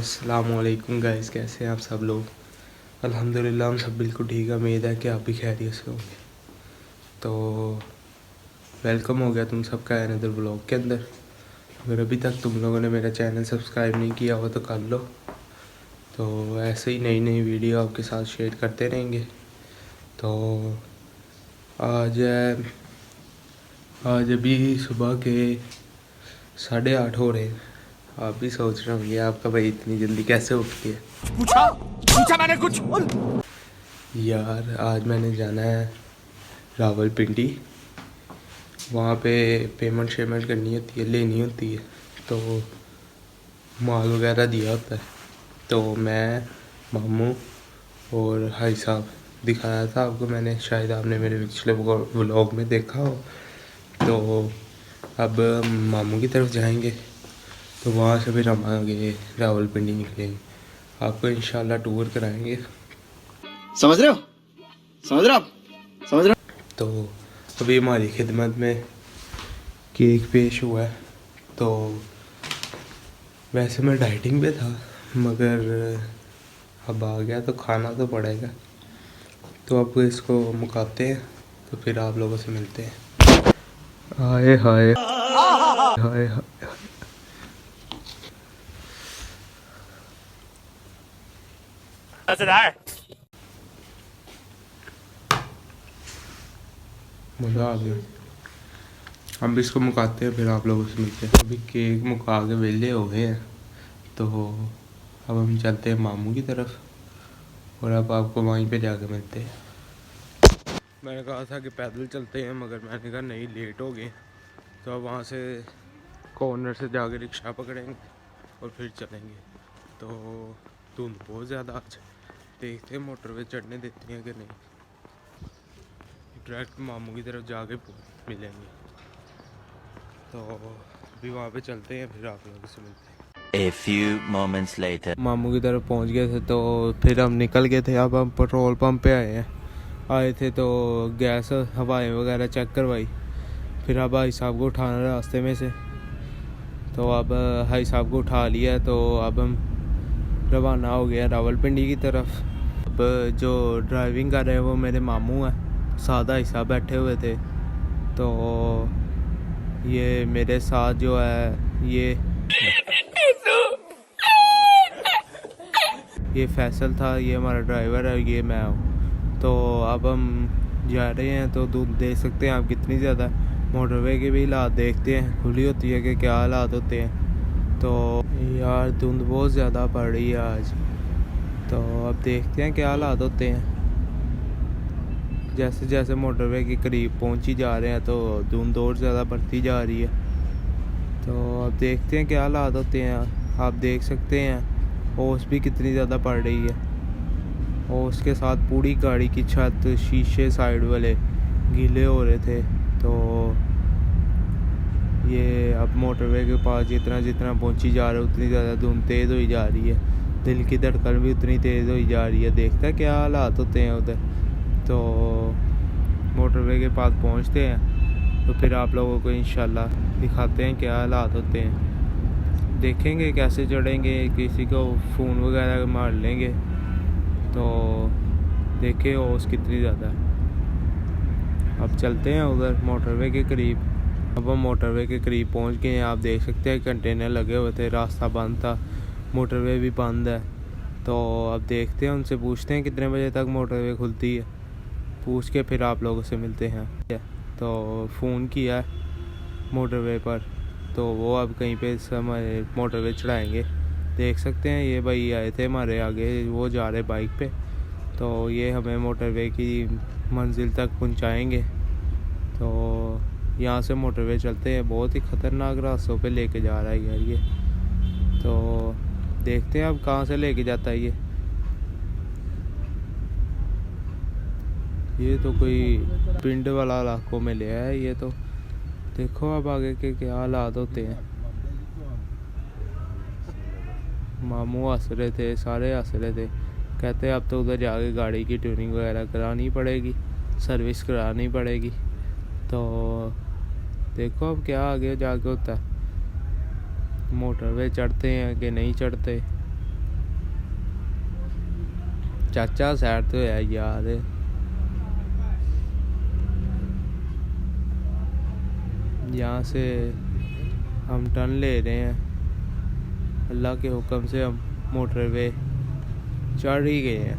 अस्सलामुअलैकुम गाइस, कैसे हैं आप सब लोग। अल्हम्दुलिल्लाह हम सब बिल्कुल ठीक है। उम्मीद है कि आप भी खैरियत से होंगे। तो वेलकम हो गया तुम सबका अनदर ब्लॉग के अंदर। अगर अभी तक तुम लोगों ने मेरा चैनल सब्सक्राइब नहीं किया हो तो कर लो। तो ऐसे ही नई नई वीडियो आपके साथ शेयर करते रहेंगे। तो आज अभी सुबह के 8:30 हो रहे हैं। आप भी सोच रहे होंगे आपका भाई इतनी जल्दी कैसे उठती है। पूछा मैंने कुछ। यार आज मैंने जाना है रावलपिंडी। वहाँ पे पेमेंट शेमेंट करनी होती है, लेनी होती है। तो माल वगैरह दिया होता है। तो मैं, मामू और भाई साहब, दिखाया था आपको मैंने, शायद आपने मेरे पिछले व्लॉग में देखा हो। तो अब मामू की तरफ जाएंगे। तो वहाँ से फिर हम आगे रावलपिंडी निकलेंगे। आपको इंशाल्लाह टूर कराएंगे। समझ रहे हो तो अभी हमारी खिदमत में केक पेश हुआ है। तो वैसे मैं डाइटिंग पे था, मगर अब आ गया तो खाना तो पड़ेगा। तो अब इसको मुकाते हैं, तो फिर आप लोगों से मिलते हैं। हाय हाय हाय हाय। मज़ा आ गया। हम भी इसको मुकाते हैं, फिर आप लोगों से मिलते हैं। अभी केक मुका के वेले हो गए हैं। तो अब हम चलते हैं मामू की तरफ, और अब आपको वहीं पे जाके मिलते हैं। मैंने कहा था कि पैदल चलते हैं, मगर मैंने कहा नहीं, लेट हो गए। तो अब वहाँ से कॉर्नर से जाके रिक्शा पकड़ेंगे और फिर चलेंगे। तो धुंध बहुत ज़्यादा आज, देखते हैं मोटरवे चढ़ने देती हैं कि नहीं। डायरेक्ट मामू की तरफ जाके मिलेंगे। तो अभी वहाँ पे चलते हैं, फिर आप लोगों से मिलते हैं। A few moments later. मामू की तरफ पहुँच गए थे, तो फिर हम निकल गए थे। अब हम पेट्रोल पंप पे आए थे। तो गैस हवाएं वगैरह चेक करवाई। फिर अब भाई साहब को उठाना रास्ते में से। तो अब भाई साहब को उठा लिया। तो अब हम रवाना हो गया रावलपिंडी की तरफ। अब जो ड्राइविंग कर रहे हैं वो मेरे मामू हैं, साथ भाई साहब बैठे हुए थे। तो ये मेरे साथ जो है ये फैसल था, ये हमारा ड्राइवर है, ये मैं हूँ। तो अब हम जा रहे हैं। तो धुंध देख सकते हैं आप कितनी ज़्यादा। मोटरवे के भी हालात देखते हैं, खुली होती है कि क्या हालात होते हैं। तो यार धुंध बहुत ज़्यादा पड़ रही है आज। तो अब देखते हैं क्या हालात होते हैं। जैसे जैसे मोटरवे के करीब पहुंची जा रहे हैं तो धुंध और ज़्यादा बढ़ती जा रही है। तो अब देखते हैं क्या हालात होते हैं। आप देख सकते हैं ओस भी कितनी ज़्यादा पड़ रही है। और उसके साथ पूरी गाड़ी की छत, शीशे साइड वाले गीले हो रहे थे। तो ये अब मोटरवे के पास जितना जितना पहुंची जा रहा है उतनी ज़्यादा धुंध तेज़ होई जा रही है। दिल की धड़कन भी उतनी तेज़ होई जा रही है। देखता है क्या हालात होते हैं उधर। तो मोटरवे के पास पहुंचते हैं, तो फिर आप लोगों को इंशाल्लाह दिखाते हैं क्या हालात होते हैं। देखेंगे कैसे चढ़ेंगे, किसी को फ़ोन वगैरह मार लेंगे। तो देखे ओस कितनी ज़्यादा है। अब चलते हैं उधर मोटरवे के करीब। अब हम मोटरवे के करीब पहुंच गए हैं। आप देख सकते हैं कंटेनर लगे हुए थे, रास्ता बंद था, मोटरवे भी बंद है। तो अब देखते हैं, उनसे पूछते हैं कितने बजे तक मोटरवे खुलती है। पूछ के फिर आप लोगों से मिलते हैं। तो फ़ोन किया है मोटरवे पर, तो वो अब कहीं पे हमारे मोटरवे चढ़ाएंगे। देख सकते हैं ये भाई आए थे हमारे आगे, वो जा रहे बाइक पे। तो ये हमें मोटरवे की मंजिल तक पहुंचाएंगे। तो यहाँ से मोटरवे चलते हैं, बहुत ही ख़तरनाक रास्तों पे लेके जा रहा है यार ये। तो देखते हैं अब कहाँ से लेके जाता है ये तो कोई पिंड वाला इलाकों में ले आया है ये तो। देखो अब आगे के क्या हालात होते हैं। मामू हंस रहे थे, सारे हंस रहे थे। कहते अब तो उधर जाके गाड़ी की ट्यूनिंग वगैरह करानी पड़ेगी, सर्विस करानी पड़ेगी। तो देखो अब क्या आगे जाके होता है, मोटरवे चढ़ते हैं कि नहीं चढ़ते। चाचा साइड तो है यार। यहाँ से हम टर्न ले रहे हैं, अल्लाह के हुक्म से हम मोटरवे चढ़ ही गए हैं।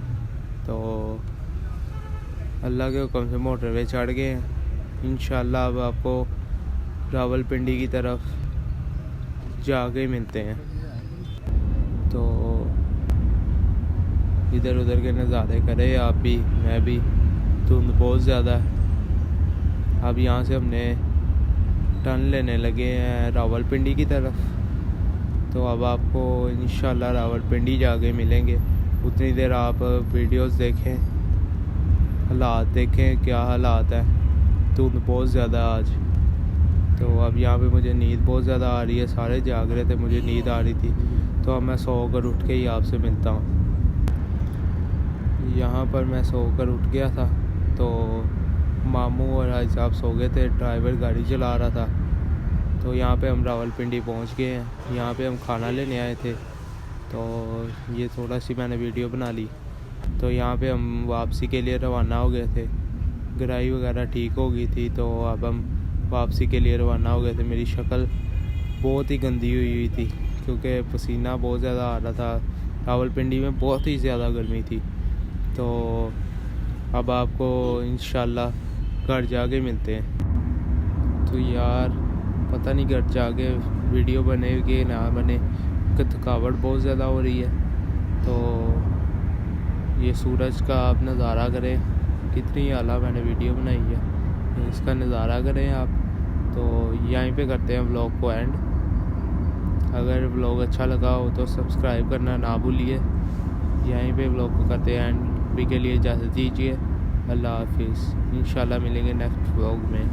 तो अल्लाह के हुक्म से मोटरवे चढ़ गए हैं। इंशाल्लाह अब आपको रावलपिंडी की तरफ जाके मिलते हैं। तो इधर उधर के नज़ारे करें आप भी, मैं भी। धुंध बहुत ज़्यादा है। अब यहाँ से हमने टर्न लेने लगे हैं रावलपिंडी की तरफ। तो अब आपको इंशाल्लाह रावलपिंडी जाके मिलेंगे। उतनी देर आप वीडियोस देखें, हालात देखें क्या हालात है। धुंध बहुत ज़्यादा आज। तो अब यहाँ पे मुझे नींद बहुत ज़्यादा आ रही है। सारे जाग रहे थे, मुझे नींद आ रही थी। तो अब मैं सोकर उठ के ही आपसे मिलता हूँ। यहाँ पर मैं सोकर उठ गया था, तो मामू और भाई साहब सो गए थे, ड्राइवर गाड़ी चला रहा था। तो यहाँ पे हम रावलपिंडी पहुँच गए हैं। यहाँ पे हम खाना लेने आए थे, तो ये थोड़ा सी मैंने वीडियो बना ली। तो यहाँ पे हम वापसी के लिए रवाना हो गए थे। गराई वगैरह ठीक हो गई थी, तो अब हम वापसी के लिए रवाना हो गए थे। मेरी शक्ल बहुत ही गंदी हुई थी क्योंकि पसीना बहुत ज़्यादा आ रहा था। रावलपिंडी में बहुत ही ज़्यादा गर्मी थी। तो अब आपको इंशाल्लाह घर जाके मिलते हैं। तो यार पता नहीं घर जाके वीडियो बने कि ना बने, कि थकावट बहुत ज़्यादा हो रही है। तो ये सूरज का आप नज़ारा करें, कितनी आला मैंने वीडियो बनाई है, इसका नज़ारा करें आप। तो यहीं पे करते हैं व्लॉग को एंड। अगर व्लॉग अच्छा लगा हो तो सब्सक्राइब करना ना भूलिए। यहीं पे व्लॉग को करते हैं एंड। अभी के लिए इजाज़त दीजिए। अल्लाह हाफिज़। इंशाल्लाह मिलेंगे नेक्स्ट व्लॉग में।